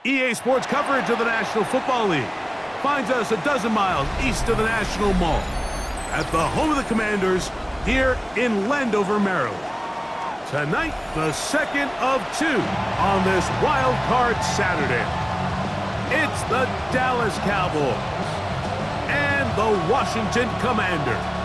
EA Sports coverage of the National Football League finds us a dozen miles east of the National Mall at the home of the Commanders here in Landover, Maryland. Tonight, the second of two on this wild card Saturday. It's the Dallas Cowboys and the Washington Commanders.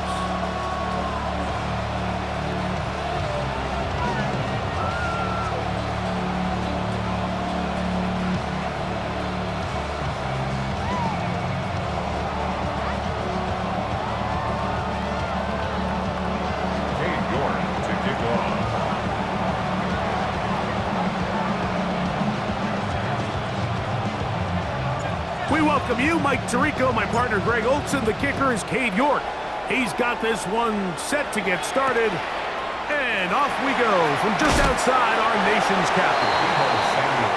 We welcome you, Mike Tirico, my partner Greg Olson. The kicker is Cade York. He's got this one set to get started. And off we go from just outside our nation's capital.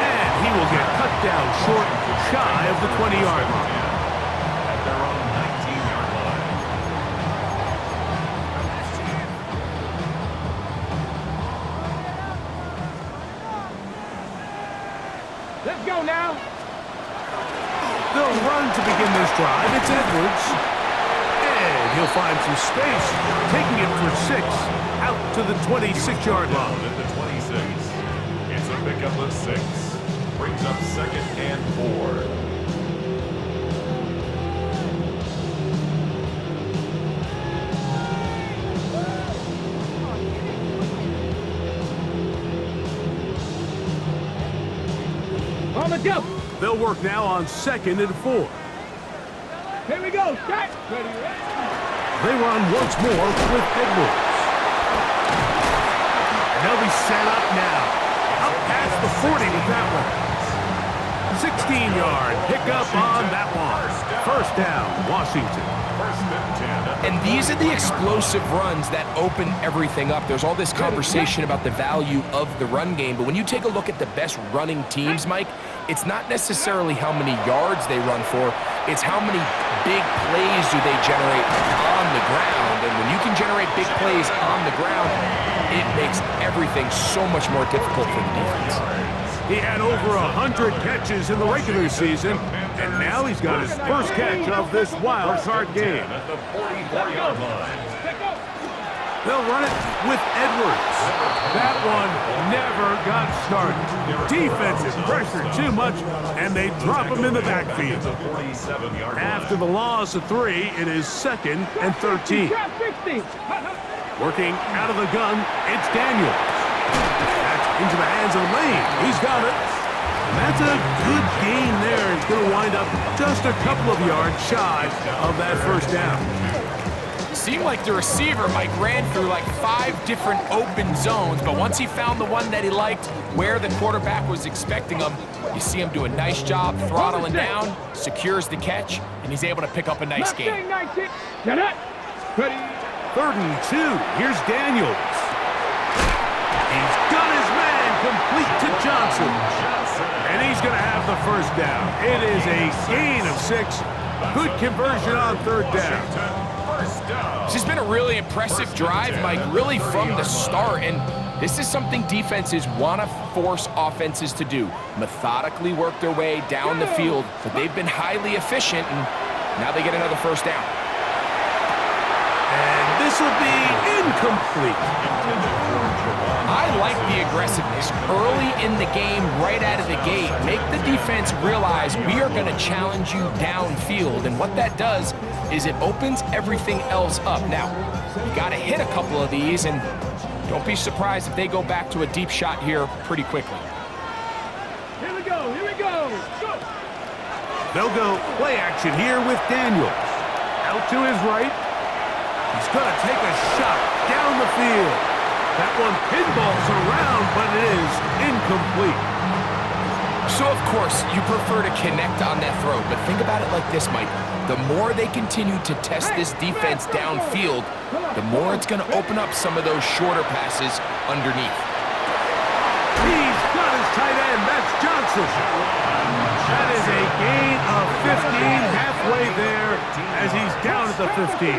And he will get cut down short, shy of the 20-yard line. At their own 19-yard line. Let's go now. They'll run to begin this drive. It's Edwards. And he'll find some space, taking it for 6 out to the 26-yard line. At the 26. It's a pickup of 6. Brings up 2nd and 4. On the go. They'll work now on 2nd and 4. Here we go. Start. Ready. They run once more with Edwards. And they'll be set up now. Up past the 40 with that one. 16-yard pickup on that one. First down, Washington. First and 10. And these are the explosive runs that open everything up. There's all this conversation about the value of the run game, but when you take a look at the best running teams, Mike, it's not necessarily how many yards they run for, it's how many big plays do they generate on the ground. And when you can generate big plays on the ground, it makes everything so much more difficult for the defense. He had over 100 catches in the regular season, and now he's got his first catch of this wild card game. At the 44-yard line. They'll run it with Edwards. That one never got started. Defensive pressure too much, and they drop him in the backfield. After the loss of 3, it is 2nd and 13. Working out of the gun, it's Daniels. That's into the hands of Lane. He's got it. And that's a good gain there. It's going to wind up just a couple of yards shy of that first down. Seemed like the receiver, Mike, ran through like 5 different open zones, but once he found the one that he liked, where the quarterback was expecting him, you see him do a nice job throttling down, secures the catch, and he's able to pick up a nice gain. 3rd and 2. Here's Daniels. He's got his man complete to Johnson. And he's going to have the first down. It is a gain of 6. Good conversion on 3rd down. This has been a really impressive drive, Mike, really from the start, and this is something defenses want to force offenses to do. Methodically work their way down the field, but they've been highly efficient, and now they get another first down. And this will be incomplete. I like the aggressiveness early in the game, right out of the gate. Make the defense realize we are going to challenge you downfield, and what that does is it opens everything else up. Now, you got to hit a couple of these, and don't be surprised if they go back to a deep shot here pretty quickly. Here we go. Here we go. Go. They'll go play action here with Daniels. Out to his right. He's going to take a shot down the field. That one pinballs around, but it is incomplete. So, of course, you prefer to connect on that throw, but think about it like this, Mike. The more they continue to test this defense downfield, the more it's going to open up some of those shorter passes underneath. He's got his tight end. That's Johnson. That is a gain of 15 halfway there as he's down at the 15.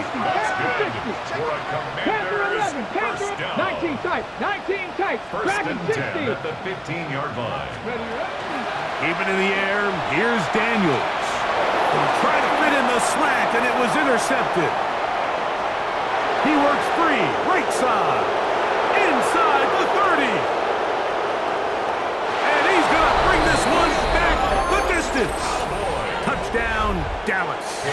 19 tight. 19 tight. First and 10 at the 15-yard line. Keep it in the air. Here's Daniels. He'll try to fit in the slant, and it was intercepted. He works free. Right side. Inside the 30. And he's going to bring this one back the distance. Touchdown, Dallas.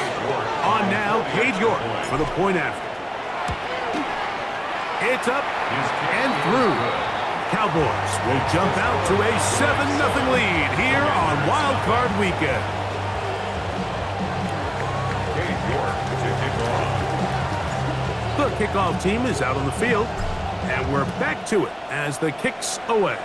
On now, Cade York for the point after. It's up and through. Cowboys will jump out to a 7-0 lead here on Wild Card Weekend. The kickoff team is out on the field, and we're back to it as the kick's away.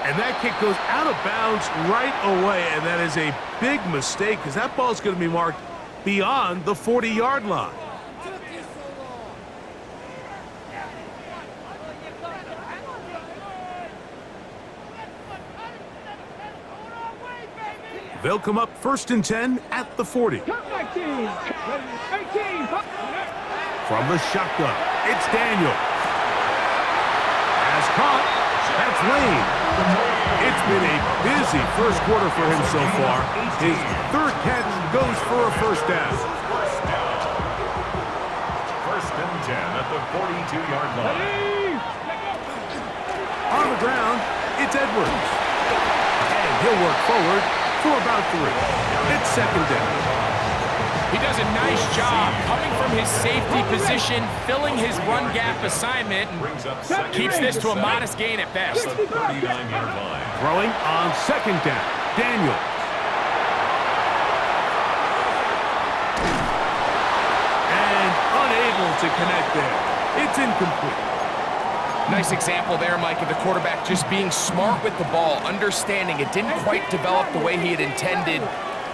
And that kick goes out of bounds right away, and that is a big mistake because that ball is going to be marked beyond the 40-yard line. They'll come up 1st and 10 at the 40. From the shotgun, it's Daniel. Has caught. That's Lane. It's been a busy first quarter for him so far. His 3rd catch goes for a 1st down. 1st and 10 at the 42-yard line. On the ground, it's Edwards. And he'll work forward for about 3. It's 2nd down. He does a nice job coming from his safety position, filling his run gap assignment, and keeps this to a modest gain at best. 39-yard line. Throwing on 2nd down, Daniel. And unable to connect there. It's incomplete. Nice example there, Mike, of the quarterback just being smart with the ball, understanding it didn't quite develop the way he had intended.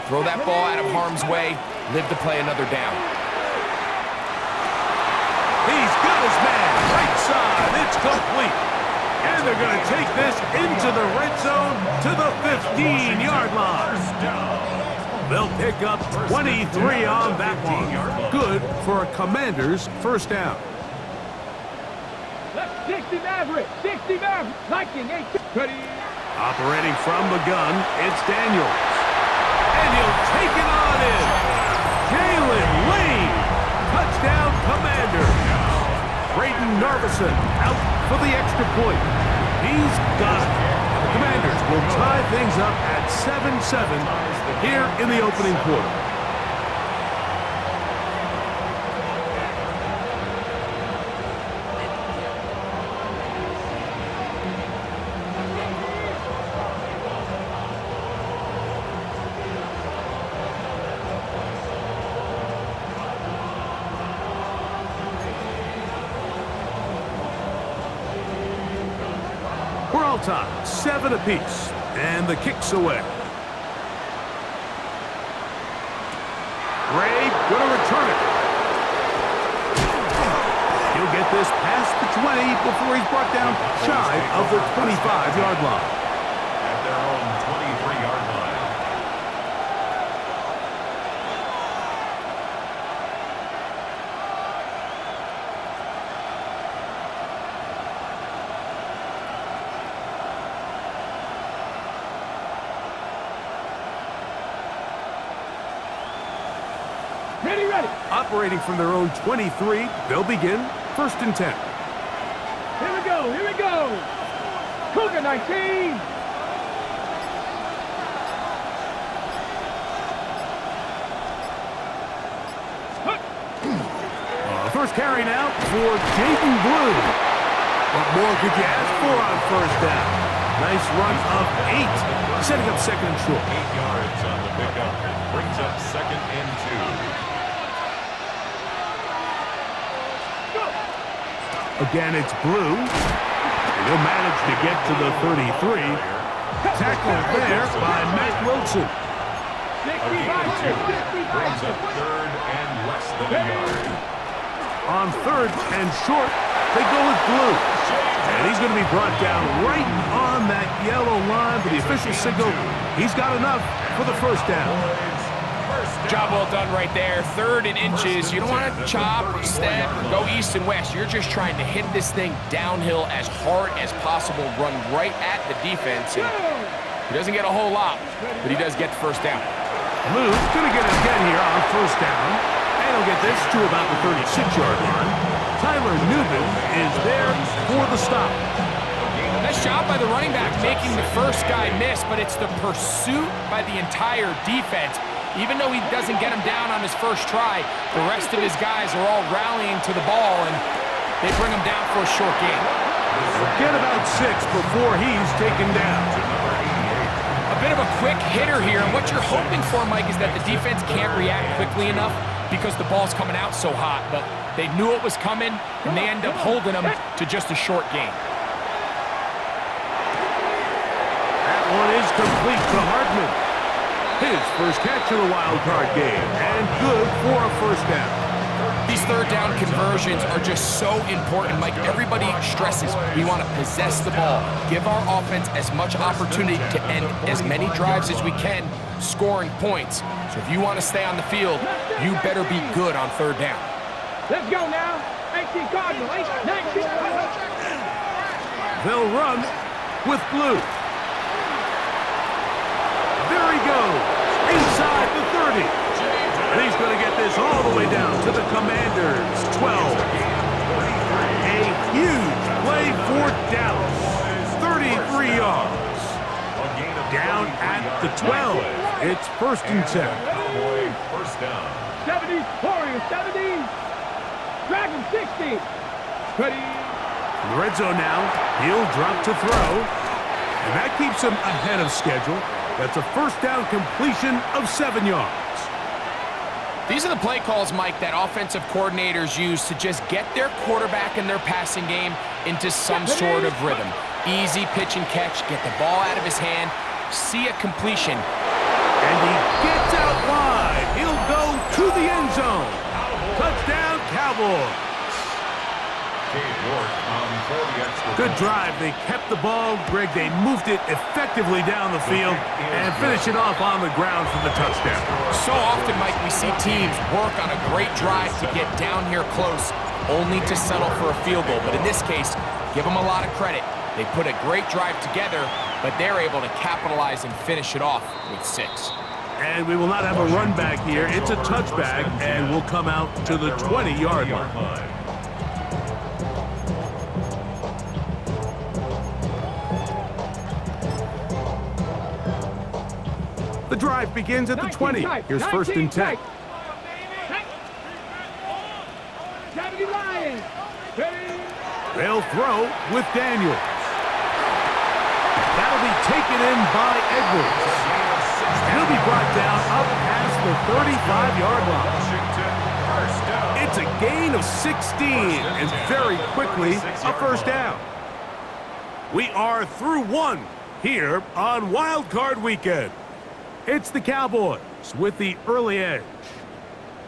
Throw that ball out of harm's way, live to play another down. He's got his man, right side, it's complete. And they're going to take this into the red zone to the 15-yard line. They'll pick up 23 on that one. Good for a Commander's 1st down. 60 Maverick, 60 Maverick, Viking, 8. Operating from the gun, it's Daniels. And he'll take it on in. Jalen Lane, touchdown Commander. Braden Narveson out for the extra point. He's got it. The Commanders will tie things up at 7-7 here in the opening quarter. We're all tied, 7 apiece, and the kick's away. Ray going to return it. He'll get this past the 20 before he's brought down shy of the 25-yard line. At their own 23-yard line. Ready, ready. Operating from their own 23, they'll begin 1st and 10. Here we go, here we go. Cougar 19. First carry now for Jaden Blue. What more could you ask for on 1st down? Nice run of 8, setting up 2nd and short. 8 yards on the pickup. Brings up 2nd and 2. Again, it's Blue. And he'll manage to get to the 33. Tackled there by Matt Wilson. A gain of 2. Brings up 3rd and less than a yard. On 3rd and short, they go with Blue. And he's going to be brought down right on that yellow line, but the official signal, he's got enough for the 1st down. Job well done right there. 3rd and inches. You don't want to chop or step or go east and west. You're just trying to hit this thing downhill as hard as possible, run right at the defense, and He doesn't get a whole lot, but he does get the first down. Blue's going to get it again here on first down. And he'll get this to about the 36-yard line. Tyler Newman is there for the stop. Nice job by the running back making the first guy miss, but it's the pursuit by the entire defense. Even though he doesn't get him down on his first try, the rest of his guys are all rallying to the ball, and they bring him down for a short gain. Get about 6 before he's taken down. A bit of a quick hitter here, and what you're hoping for, Mike, is that the defense can't react quickly enough because the ball's coming out so hot, but they knew it was coming, and they end up holding him to just a short gain. That one is complete to Hartman. His first catch of the wild card game, and good for a first down. These third down conversions are just so important, Mike. Everybody stresses we want to possess the ball, give our offense as much opportunity to end as many drives as we can, scoring points. So if you want to stay on the field, you better be good on third down. Let's go now. 18 Cardinal, 19. They'll run with Blue. There he goes, inside the 30. And he's going to get this all the way down to the Commanders' 12. A huge play for Dallas. 33 yards. Down at the 12. It's first and 10. First down. 70, Warriors, 70. Dragon, 60. Ready. In the red zone now, he'll drop to throw. And that keeps him ahead of schedule. That's a first down completion of 7 yards. These are the play calls, Mike, that offensive coordinators use to just get their quarterback and their passing game into some sort of rhythm. Easy pitch and catch, get the ball out of his hand, see a completion. And he gets out wide. He'll go to the end zone. Touchdown, Cowboys. Good drive. They kept the ball. Greg, they moved it effectively down the field and finish it off on the ground for the touchdown. So often, Mike, we see teams work on a great drive to get down here close, only to settle for a field goal. But in this case, give them a lot of credit. They put a great drive together, but they're able to capitalize and finish it off with 6. And we will not have a run back here. It's a touchback, and we'll come out to the 20-yard line. The drive begins at the 20. Here's first and 10. 70 Lions. They'll throw with Daniels. That'll be taken in by Edwards. And he'll be brought down up past the 35-yard line. It's a gain of 16, and very quickly a first down. We are through one here on Wild Card Weekend. It's the Cowboys with the early edge.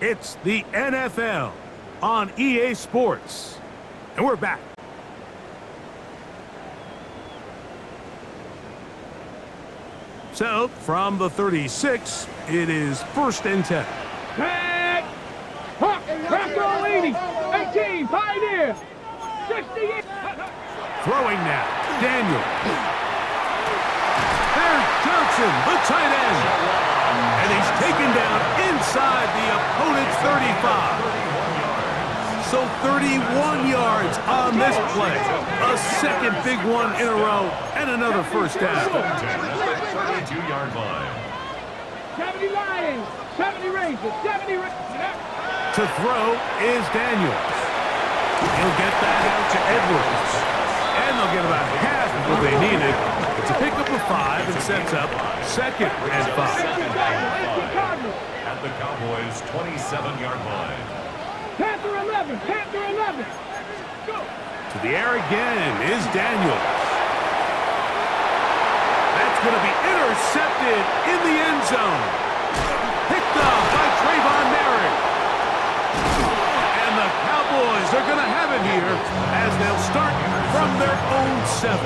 It's the NFL on EA Sports. And we're back. So, from the 36, it is first and 10. Back. Rock 80. 18, Pioneer. 68. Throwing now, Daniel. There's Johnson, the tight end. And he's taken down inside the opponent's 35. So 31 yards on this play. A second big one in a row, and another first down. 32-yard line. 70 Lions. 70 Rangers. 70 Rangers. To throw is Daniels. He'll get that out to Edwards. And they'll get about half of what they needed. It's a pickup of 5 and sets up second and 5. At the Cowboys' 27-yard line. Panther 11. Panther 11. Go. To the air again is Daniels. That's going to be intercepted in the end zone. Picked up by Trayvon Merrick. And the Cowboys are going to have it here as they'll start from their own 7.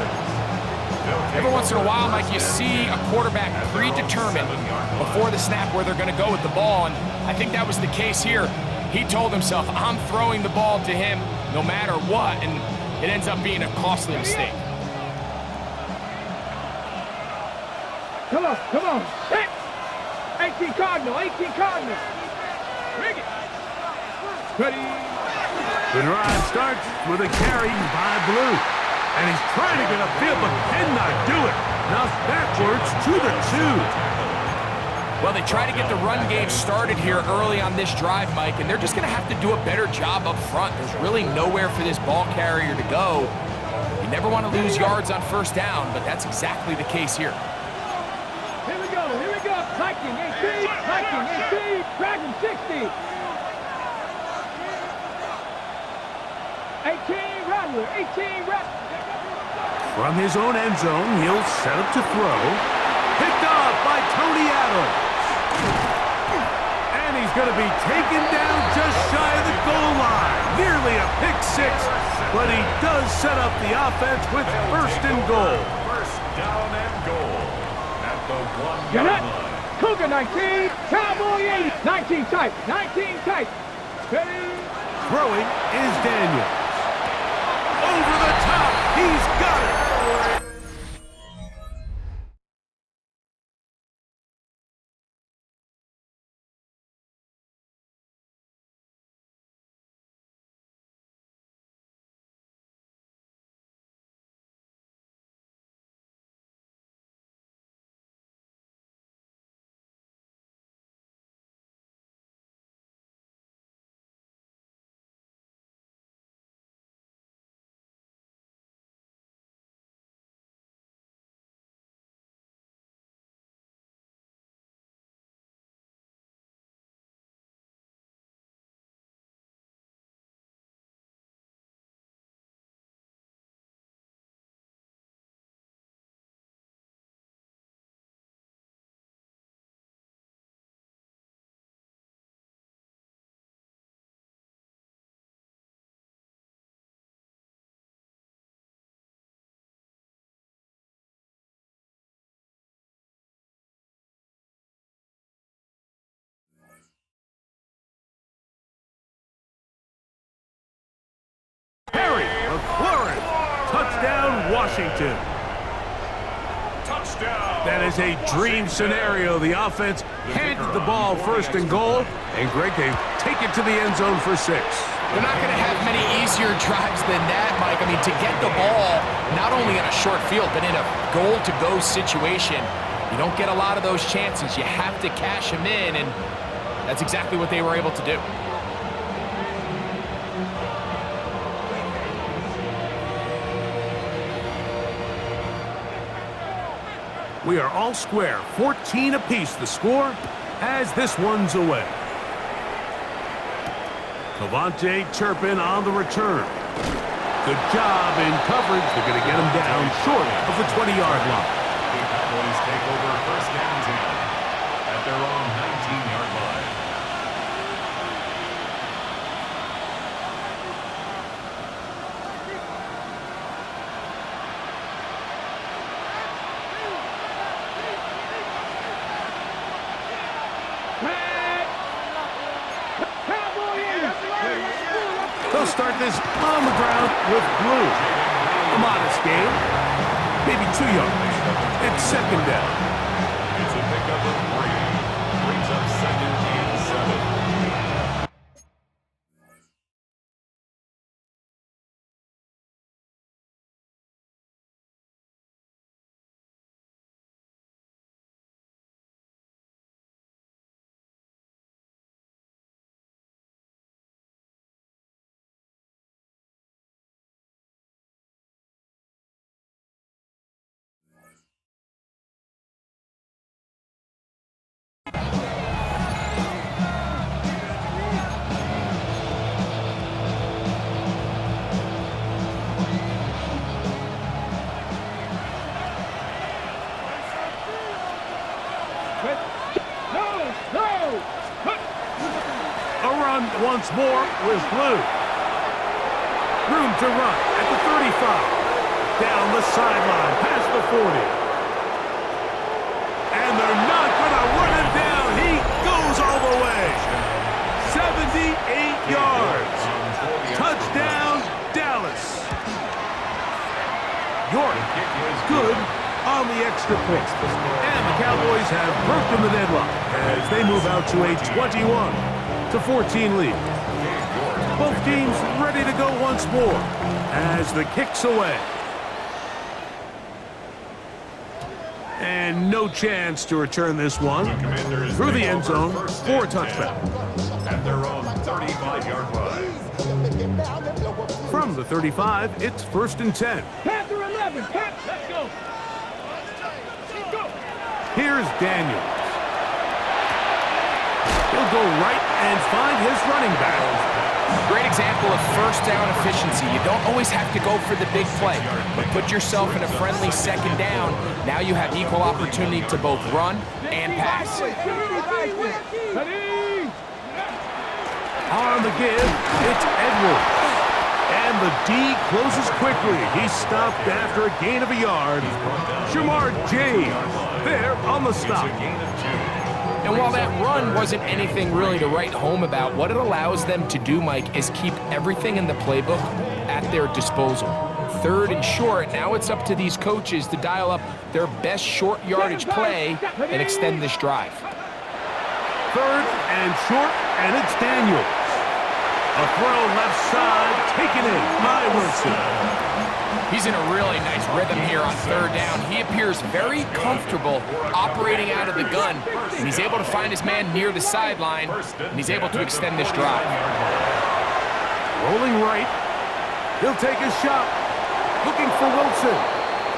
Every once in a while, Mike, you see a quarterback predetermined before the snap where they're going to go with the ball, and I think that was the case here. He told himself, I'm throwing the ball to him no matter what, and it ends up being a costly mistake. Come on. Hit. 18 Cardinal, 18 Cardinal. Rig it. Ready. The drive starts with a carry by Blue. And he's trying to get upfield, but cannot do it. Now backwards to the 2. Well, they try to get the run game started here early on this drive, Mike, and they're just going to have to do a better job up front. There's really nowhere for this ball carrier to go. You never want to lose yards on first down, but that's exactly the case here. Here we go. Hiking, 18, Dragon 60. 18, Rattler, 18, Rattler. From his own end zone, he'll set up to throw. Picked off by Tony Adams. And he's going to be taken down just shy of the goal line. Nearly a pick six, but he does set up the offense with first and goal. First down and goal at the 1-yard line. Cougar 19, Cowboy 80. 19 tight. Ready. Throwing is Daniels. Over the top, he's got it. McLaurin. Touchdown, Washington. Touchdown. That is a dream scenario. The offense handed the ball first and goal, and Greg can take it to the end zone for 6. They're not going to have many easier drives than that, Mike. I mean, to get the ball not only in a short field, but in a goal-to-go situation, you don't get a lot of those chances. You have to cash them in, and that's exactly what they were able to do. We are all square, 14 apiece the score as this one's away. Cavante Turpin on the return. Good job in coverage. They're going to get him down short of the 20-yard line. The Cowboys take over first and 10 at their own 19-yard line. They'll start this on the ground with Blue. A modest game, maybe 2 yards. It's second down. It's a pickup of 3. Brings up second and 7. A run once more with Blue. Room to run at the 35. Down the sideline, past the 40. And they're not going to run him down. He goes all the way. 78 yards. Touchdown, Dallas. York, good on the extra point. And the Cowboys have broken the deadlock as they move out to a 21-14 lead. Both teams ready to go once more as the kick's away. And no chance to return this one through the end zone for a touchback. At their own 35-yard line. From the 35, it's 1st and 10. Panther 11, let's go. Here's Daniels. He'll go right and find his running back. Great example of first down efficiency. You don't always have to go for the big play, but put yourself in a friendly second down. Now you have equal opportunity to both run and pass. On the give, it's Edwards. And the D closes quickly. He's stopped after a gain of a yard. Shamar James there on the stop. And while that run wasn't anything really to write home about, what it allows them to do, Mike, is keep everything in the playbook at their disposal. 3rd and short, now it's up to these coaches to dial up their best short yardage play and extend this drive. 3rd and short, and it's Daniels. A throw left side, taken in by Wilson. He's in a really nice rhythm here on 3rd down. He appears very comfortable operating out of the gun, and he's able to find his man near the sideline, and he's able to extend this drive. Rolling right. He'll take a shot. Looking for Wilson.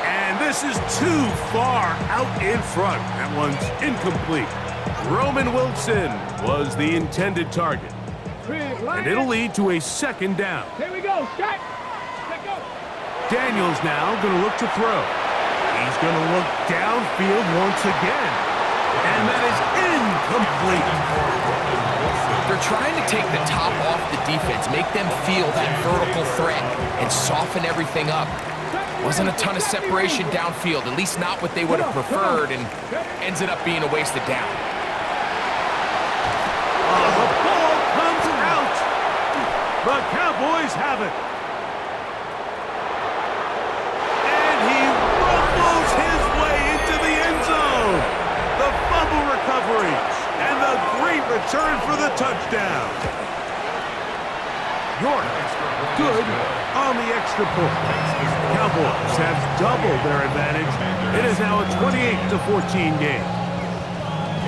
And this is too far out in front. That one's incomplete. Roman Wilson was the intended target. And it'll lead to a 2nd down. Here we go, Scott. Let's go. Daniels now going to look to throw. He's going to look downfield once again. And that is incomplete. They're trying to take the top off the defense, make them feel that vertical threat, and soften everything up. Wasn't a ton of separation downfield, at least not what they would have preferred, and ends it up being a wasted down. The ball comes out. The Cowboys have it. And he rumbles his way into the end zone. The fumble recovery and the great return for the touchdown. York, good on the extra point. Cowboys have doubled their advantage. It is now a 28-14 game.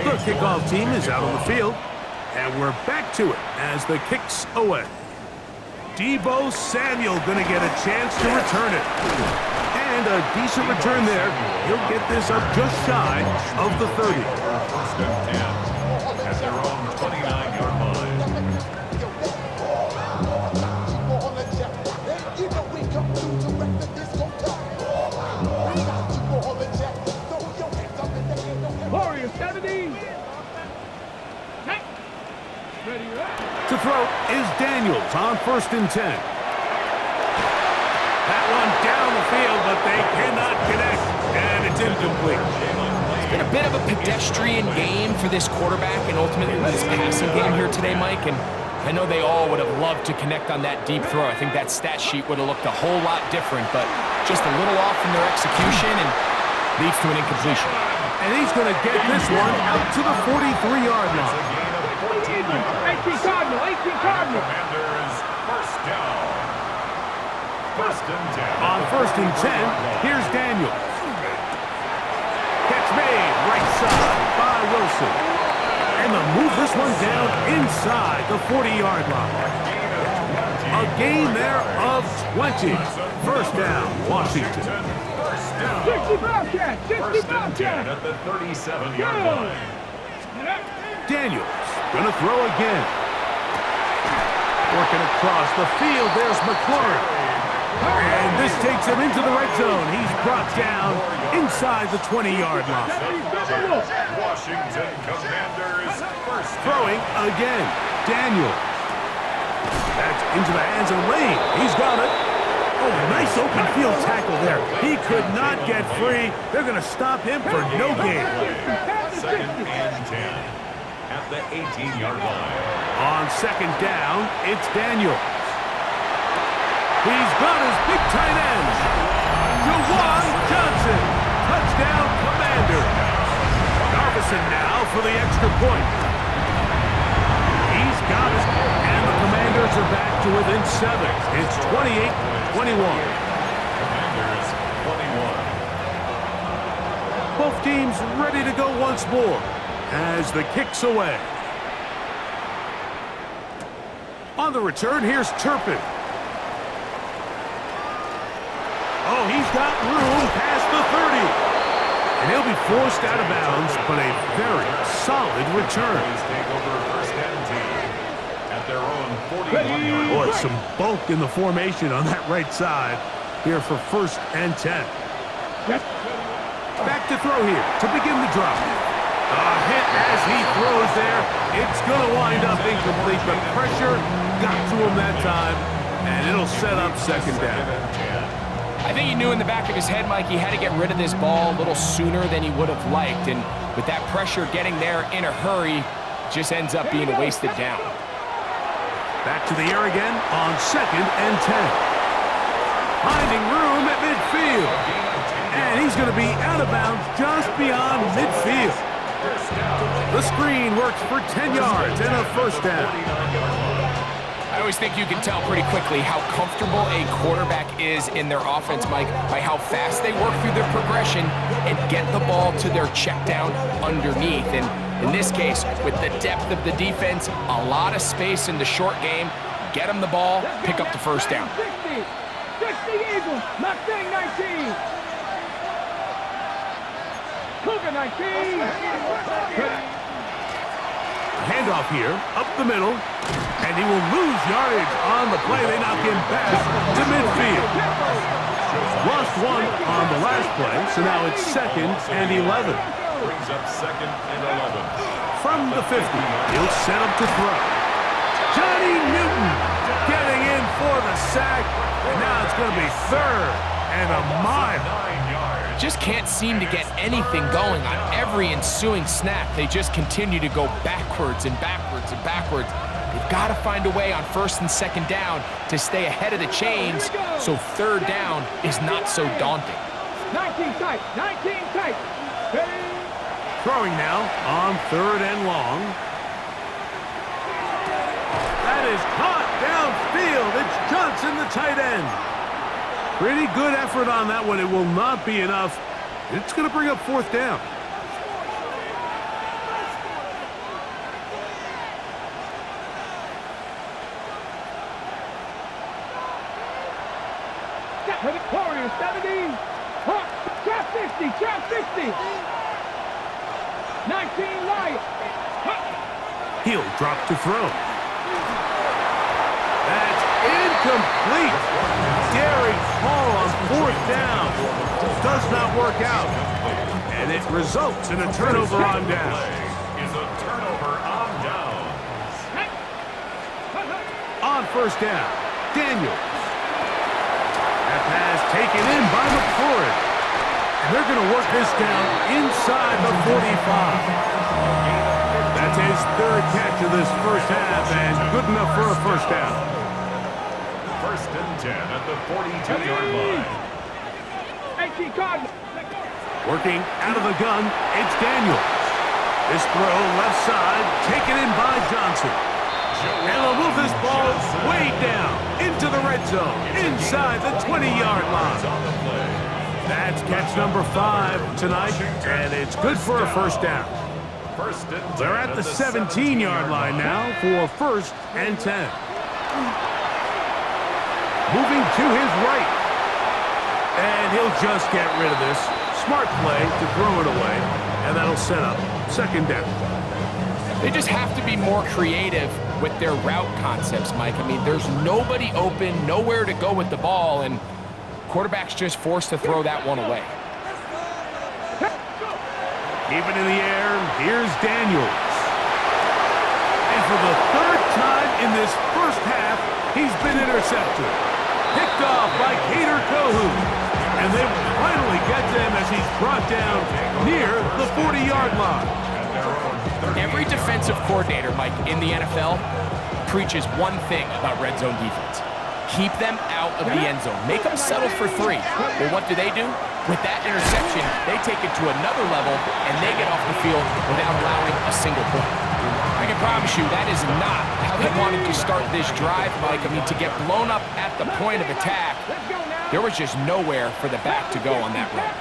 The kickoff team is out on the field. And we're back to it as the kick's away. Deebo Samuel going to get a chance to return it. And a decent return there. He'll get this up just shy of the 30. 1st and 10 at their own 29-yard line. Warriors 17. To throw is Daniels on 1st and 10. That one down the field, but they cannot connect, and it's incomplete. It's been a bit of a pedestrian game for this quarterback and ultimately this passing game here today, Mike, and I know they all would have loved to connect on that deep throw. I think that stat sheet would have looked a whole lot different, but just a little off in their execution and leads to an incompletion. And he's going to get this one out to the 43-yard line. 18 Cardinal. Commanders 1st down. 1st and 10. On 1st and 10, here's Daniels. Catch made right side by Wilson. And they'll move this one down inside the 40-yard line. A gain there of 20. 1st down, Washington. 60 Bobcat. 60 Bobcat. At the 37-yard line. Daniels gonna throw again. Working across the field, there's McLaurin. And this takes him into the red zone. He's brought down inside the 20-yard line. Washington Commanders 1st down. Throwing again, Daniels. That's into the hands of Lane. He's got it. Oh, nice open field tackle there. He could not get free. They're gonna stop him for no gain. 2nd and 10. At the 18-yard line. On 2nd down, it's Daniels. He's got his big tight end. Jawan Johnson. Touchdown. Touchdown, Commander. Harbison now for the extra point. He's got it. And the Commanders are back to within 7. It's 28-21. Commanders 21. Both teams ready to go once more as the kick's away. On the return, here's Turpin. Oh, he's got room past the 30. And he'll be forced out of bounds, but a very solid return. Take over first and 10 at their own 41-yard line. Boy, some bulk in the formation on that right side here for first and 10. Back to throw here to begin the drop. A hit as he throws there. It's going to wind up incomplete, but pressure got to him that time, and it'll set up second down. I think he knew in the back of his head, Mike, he had to get rid of this ball a little sooner than he would have liked, and with that pressure getting there in a hurry, just ends up being a wasted down. Back to the air again on second and 10. Finding room at midfield. And he's going to be out of bounds just beyond midfield. The screen works for 10 yards and a first down. I always think you can tell pretty quickly how comfortable a quarterback is in their offense, Mike, by how fast they work through their progression and get the ball to their check down underneath. And in this case, with the depth of the defense, a lot of space in the short game, get them the ball, pick up the first down. 60 Eagles, Mustang 19. Cougar 19. Handoff here, up the middle, and he will lose yardage on the play. They knock him back to midfield. Lost one on the last play, so now it's second and 11. Brings up second and 11. From the 50, he'll set up to throw. Johnny Newton getting in for the sack, and now it's going to be third and a mile. 9 yards. Just can't seem to get anything going on every ensuing snap. They just continue to go backwards and backwards and backwards. They've got to find a way on first and second down to stay ahead of the chains so third down is not so daunting. 19 tight, 19 tight. Throwing now on third and long. That is caught downfield. It's Johnson, the tight end. Pretty good effort on that one. It will not be enough. It's going to bring up fourth down. Warriors 70. Trap 50, trap 50. 19 Lions. He'll drop to throw. That's incomplete. Derek Hall on fourth down. Does not work out. And it results in a turnover on down. Is a turnover on downs. On first down, Daniels. That pass taken in by McCord. And they're going to work this down inside the 45. That's his third catch of this first half, and good enough for a first down. First and 10 at the 42-yard line. 18 Cardinals. Working out of the gun, it's Daniels. This throw left side, taken in by Johnson. And they'll move this ball way down into the red zone, inside the 20-yard line. That's catch number 5 tonight, and it's good for a first down. First and 10 They're at the 17-yard line now for first and 10. Moving to his right. And he'll just get rid of this. Smart play to throw it away, and that'll set up second down. They just have to be more creative with their route concepts, Mike. I mean, there's nobody open, nowhere to go with the ball, and quarterback's just forced to throw that one away. Keep it in the air. Here's Daniels. And for the third time in this first half, he's been intercepted. Picked off by Cater Kohou. And they finally get to him as he's brought down near the 40-yard line. Every defensive coordinator, Mike, in the NFL preaches one thing about red zone defense. Keep them out of the end zone. Make them settle for 3. Well, what do? With that interception, they take it to another level, and they get off the field without allowing a single point. I can promise you that is not how they wanted to start this drive, Mike. I mean, to get blown up at the point of attack, there was just nowhere for the back to go on that run.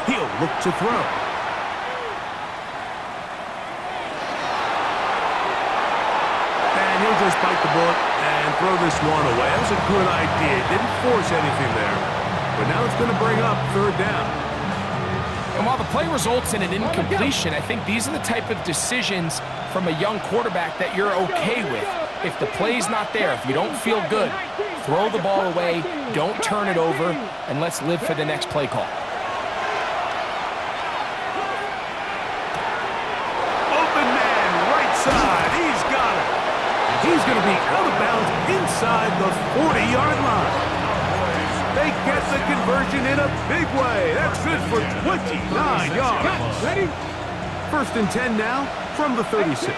He'll look to throw. And he'll just bite the bullet and throw this one away. That was a good idea. Didn't force anything there. But now it's going to bring up third down. And while the play results in an incompletion, I think these are the type of decisions from a young quarterback that you're okay with. If the play's not there, if you don't feel good, throw the ball away, don't turn it over, and let's live for the next play call. Open man, right side. He's got it. He's going to be out of bounds inside the 40-yard line. They get the conversion in a big way. That's good for 29 yards. Ready? First and 10 now from the 36.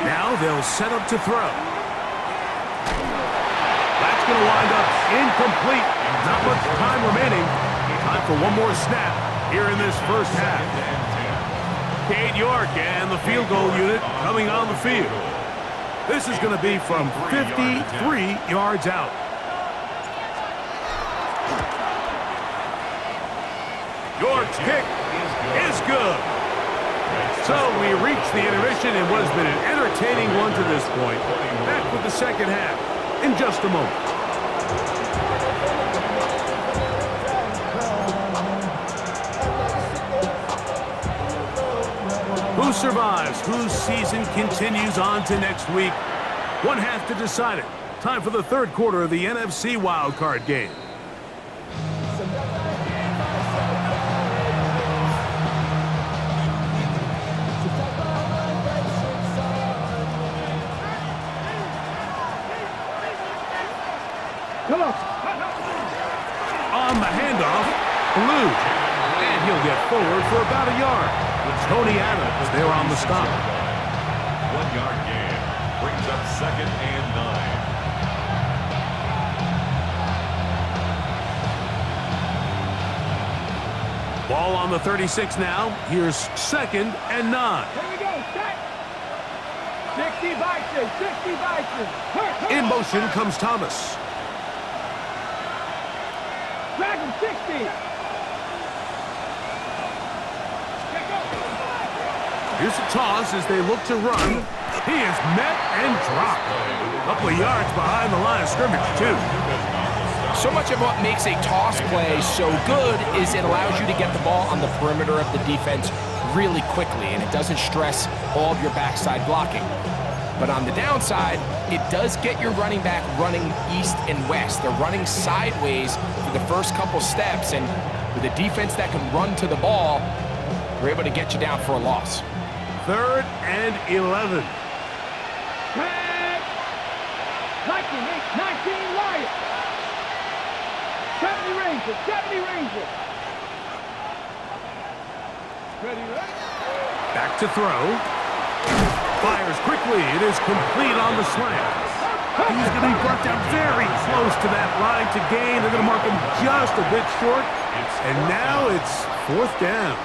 Now they'll set up to throw. That's going to wind up incomplete. Not much time remaining. Time for one more snap here in this first half. Cade York and the field goal unit coming on the field. This is going to be from 53 yards out. York's kick is good. So we reach the intermission in what has been an entertaining one to this point. Back with the second half in just a moment. Who survives? Whose season continues on to next week? One half to decide it. Time for the third quarter of the NFC wildcard game. Come on. On the handoff, Blue. And he'll get forward for about a yard. Tony Adams there on the stop. 1 yard gain. Brings up second and 9. Ball on the 36 now. Here's second and 9. Here we go. Set. 60 Bison. 60 Bison. In motion comes Thomas. Drag him. 60. Here's a toss as they look to run. He is met and dropped. A couple of yards behind the line of scrimmage, too. So much of what makes a toss play so good is it allows you to get the ball on the perimeter of the defense really quickly, and it doesn't stress all of your backside blocking. But on the downside, it does get your running back running east and west. They're running sideways for the first couple steps, and with a defense that can run to the ball, they're able to get you down for a loss. Third and 11. 19 Lions. 70 Rangers. 70 Rangers. Ready, ready? Back to throw. Fires quickly. It is complete on the slant. He's going to be brought down very close to that line to gain. They're going to mark him just a bit short. And now it's fourth down.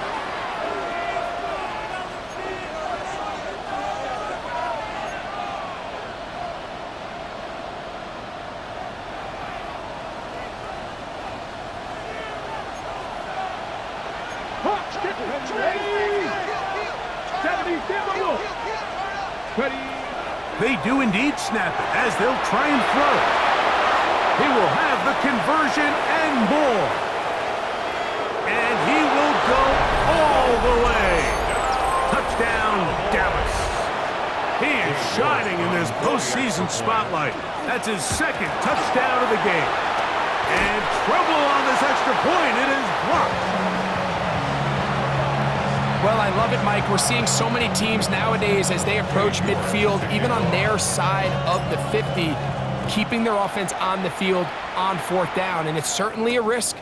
They do indeed snap it as they'll try and throw it. He will have the conversion and more. And he will go all the way. Touchdown, Dallas. He is shining in this postseason spotlight. That's his second touchdown of the game. And trouble on this extra point. It is blocked. Well, I love it, Mike. We're seeing so many teams nowadays as they approach midfield, even on their side of the 50, keeping their offense on the field on fourth down, and it's certainly a risk.